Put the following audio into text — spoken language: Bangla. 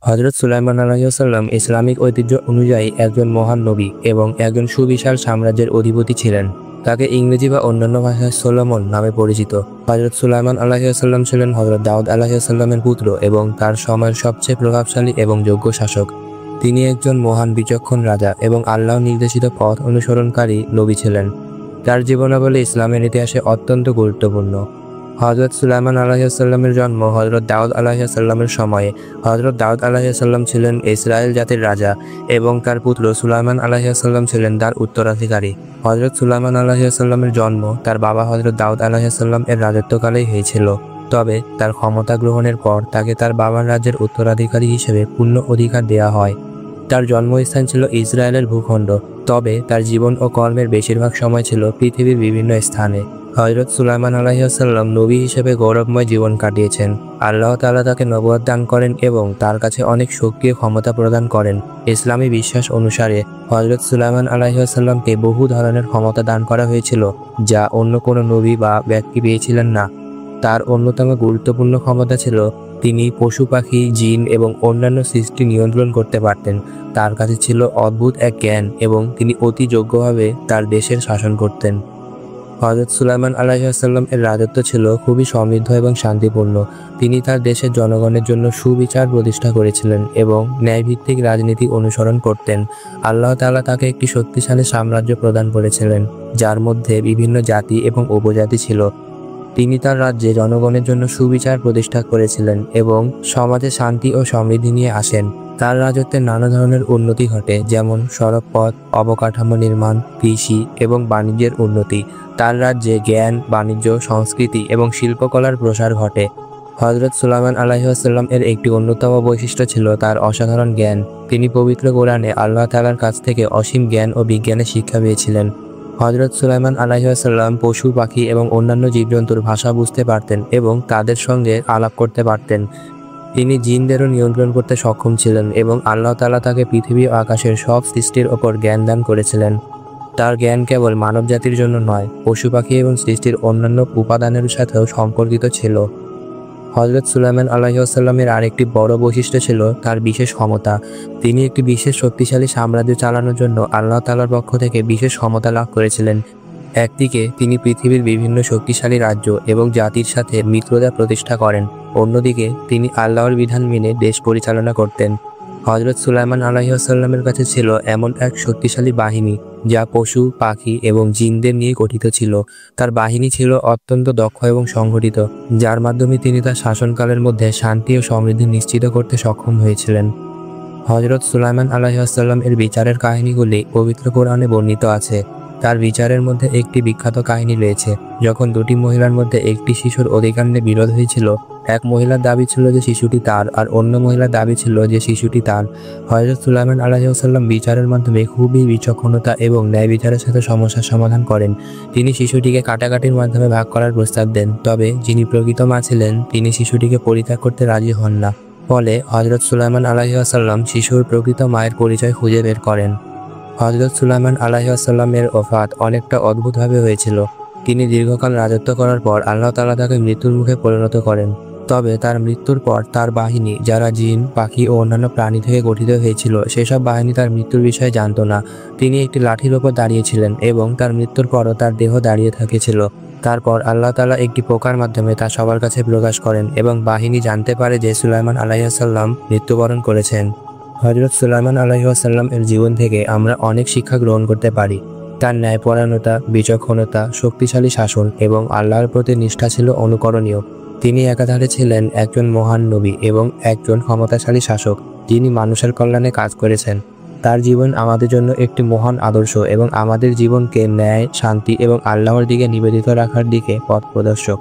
হযরত সুলাইমান আলাইহিস সালাম ইসলামিক ঐতিহ্য অনুযায়ী একজন মহান নবী এবং একজন সুবিশাল সাম্রাজ্যের অধিপতি ছিলেন। তাকে ইংরেজি বা অন্যান্য ভাষায় সোলোমন নামে পরিচিত। হযরত সুলাইমান আলাইহিস সালাম ছিলেন হযরত দাউদ আলাইহিস সালামের পুত্র এবং তার সময়ের সবচেয়ে প্রভাবশালী এবং যোগ্য শাসক। তিনি একজন মহান বিচক্ষণ রাজা এবং আল্লাহ নির্দেশিত পথ অনুসরণকারী নবী ছিলেন। তার জীবনাবলী ইসলামের ইতিহাসে অত্যন্ত গুরুত্বপূর্ণ। হযরত সুলাইমান আলাইহিস সালামের জন্ম হযরত দাউদ আলাইহিস সালামের সময়ে। হযরত দাউদ আলাইহিস সালাম ছিলেন ইসরায়েল জাতির রাজা এবং তার পুত্র সুলাইমান আলাইহিস সালাম ছিলেন তার উত্তরাধিকারী। হযরত সুলাইমান আলাইহিস সালামের জন্ম তার বাবা হযরত দাউদ আলাইহিস সালাম এর রাজত্বকালেই হয়েছিল। তবে তার ক্ষমতা গ্রহণের পর তাকে তার বাবার রাজ্যের উত্তরাধিকারী হিসেবে পূর্ণ অধিকার দেয়া হয়। তার জন্মস্থান ছিল ইসরায়েলের ভূখণ্ড, তবে তার জীবন ও কর্মের বেশিরভাগ সময় ছিল পৃথিবীর বিভিন্ন স্থানে। হযরত সুলাইমান আলাইহিস সালাম নবী হিসেবে গৌরবময় জীবন কাটিয়েছেন। আল্লাহ তাআলা তাকে নবুয়ত দান করেন এবং তার কাছে অনেক শক্তি ও ক্ষমতা প্রদান করেন। ইসলামী বিশ্বাস অনুসারে হযরত সুলাইমান আলাইহিস সালামকে বহু ধরনের ক্ষমতা দান করা হয়েছিল, যা অন্য কোনো নবী বা ব্যক্তি পেয়েছিলেন না। তার অন্যতম গুরুত্বপূর্ণ ক্ষমতা ছিল তিনি পশু পাখি, জিন এবং অন্যান্য সৃষ্টি নিয়ন্ত্রণ করতে পারতেন। তার কাছে ছিল অদ্ভুত এক জ্ঞান এবং তিনি অতি যোগ্যভাবে তার দেশের শাসন করতেন। হযরত সুলাইমান আলাইহিস সালাম এর রাজত্ব ছিল খুবই সমৃদ্ধ এবং শান্তিপূর্ণ। তিনি তার দেশের জনগণের জন্য সুবিচার প্রতিষ্ঠা করেছিলেন এবং ন্যায়ভিত্তিক রাজনীতি অনুসরণ করতেন। আল্লাহ তাআলা তাকে একটি শক্তিশালী সাম্রাজ্য প্রদান করেছিলেন, যার মধ্যে বিভিন্ন জাতি এবং উপজাতি ছিল। তিনি তার রাজ্যে জনগণের জন্য সুবিচার প্রতিষ্ঠা করেছিলেন এবং সমাজে শান্তি ও সমৃদ্ধি নিয়ে আসেন। তার রাজত্বে নানা ধরনের উন্নতি ঘটে, যেমন সড়কপথ, অবকাঠামো নির্মাণ, কৃষি এবং বাণিজ্যের উন্নতি। তার রাজ্যে জ্ঞান, বাণিজ্য, সংস্কৃতি এবং শিল্পকলার প্রসার ঘটে। হযরত সুলাইমান আলাইহিস সালাম এর একটি অন্যতম বৈশিষ্ট্য ছিল তার অসাধারণ জ্ঞান। তিনি পবিত্র কোরআনে আল্লাহ তাআলার কাছ থেকে অসীম জ্ঞান ও বিজ্ঞানের শিক্ষা পেয়েছিলেন। হযরত সুলাইমান আলাইহিস সালাম পশু পাখি এবং অন্যান্য জীবজন্তুর ভাষা বুঝতে পারতেন এবং তাদের সঙ্গে আলাপ করতে পারতেন। তিনি জিনদেরও নিয়ন্ত্রণ করতে সক্ষম ছিলেন এবং আল্লাহ তাআলা তাকে পৃথিবী ও আকাশের সব সৃষ্টির ওপর জ্ঞান দান করেছিলেন। তার জ্ঞান কেবল মানব জাতির জন্য নয়, পশু পাখি এবং সৃষ্টির অন্যান্য উপাদানের সাথেও সম্পর্কিত ছিল। হযরত সুলাইমান আলাইহিস সালামের আরেকটি বড় বৈশিষ্ট্য ছিল তার বিশেষ ক্ষমতা। তিনি একটি বিশেষ শক্তিশালী সাম্রাজ্য চালানোর জন্য আল্লাহ তাআলার পক্ষ থেকে বিশেষ ক্ষমতা লাভ করেছিলেন। একদিকে তিনি পৃথিবীর বিভিন্ন শক্তিশালী রাজ্য এবং জাতির সাথে মিত্রতা প্রতিষ্ঠা করেন, অন্যদিকে তিনি আল্লাহর বিধান মেনে দেশ পরিচালনা করতেন। হযরত সুলাইমান আলাইহিস সালামের কাছে ছিল এমন এক শক্তিশালী বাহিনী যা পশু, পাখি এবং জিনদের নিয়ে গঠিত ছিল। তার বাহিনী ছিল অত্যন্ত দক্ষ এবং সংগঠিত, যার মাধ্যমে তিনি তার শাসনকালের মধ্যে শান্তি ও সমৃদ্ধি নিশ্চিত করতে সক্ষম হয়েছিলেন। হযরত সুলাইমান আলাইহিস সালাম এর বিচারের কাহিনীগুলি পবিত্র কোরআনে বর্ণিত আছে। তার বিচারের মধ্যে একটি বিখ্যাত কাহিনী রয়েছে, যখন দুটি মহিলার মধ্যে একটি শিশুর অধিকার নিয়ে বিরোধ হয়েছিল। এক মহিলার দাবি ছিল যে শিশুটি তার, আর অন্য মহিলার দাবি ছিল যে শিশুটি তার। হযরত সুলাইমান আলাইহিস সালাম বিচারের মাধ্যমে খুবই বিচক্ষণতা এবং ন্যায় বিচারের সাথে সমস্যার সমাধান করেন। তিনি শিশুটিকে কাটাকাটির মাধ্যমে ভাগ করার প্রস্তাব দেন, তবে যিনি প্রকৃত মা ছিলেন তিনি শিশুটিকে পরিত্যাগ করতে রাজি হন না। ফলে হযরত সুলাইমান আলাইহিস সালাম শিশুর প্রকৃত মায়ের পরিচয় খুঁজে বের করেন। হযরত সুলাইমান আলাইহিস সালামের ওফাত অনেকটা অদ্ভুতভাবে হয়েছিল। তিনি দীর্ঘকাল রাজত্ব করার পর আল্লাহ তাআলা তাকে মৃত্যুর মুখে পরিণত করেন। তবে তার মৃত্যুর পর তার বাহিনী, যারা জিন, পাখি ও অন্যান্য প্রাণী থেকে গঠিত হয়েছিল, সেসব বাহিনী তার মৃত্যুর বিষয়ে জানত না। তিনি একটি লাঠির ওপর দাঁড়িয়েছিলেন এবং তার মৃত্যুর পরও তার দেহ দাঁড়িয়ে থেকেছিল। তারপর আল্লাহ তাআলা একটি পোকার মাধ্যমে তা সবার কাছে প্রকাশ করেন এবং বাহিনী জানতে পারে যে সুলাইমান আলাইহিস সালাম মৃত্যুবরণ করেছেন। হযরত সুলাইমান আলাইহিস সালাম এর জীবন থেকে আমরা অনেক শিক্ষা গ্রহণ করতে পারি। তার ন্যায়পরায়ণতা, বিচক্ষণতা, শক্তিশালী শাসন এবং আল্লাহর প্রতি নিষ্ঠা ছিল অনুকরণীয়। তিনি একাধারে ছিলেন একজন মহান নবী এবং একজন ক্ষমতাশালী শাসক, যিনি মানুষের কল্যাণে কাজ করেছেন। তার জীবন আমাদের জন্য একটি মহান আদর্শ এবং আমাদের জীবনকে ন্যায়, শান্তি এবং আল্লাহর দিকে নিবেদিত রাখার দিকে পথ প্রদর্শক।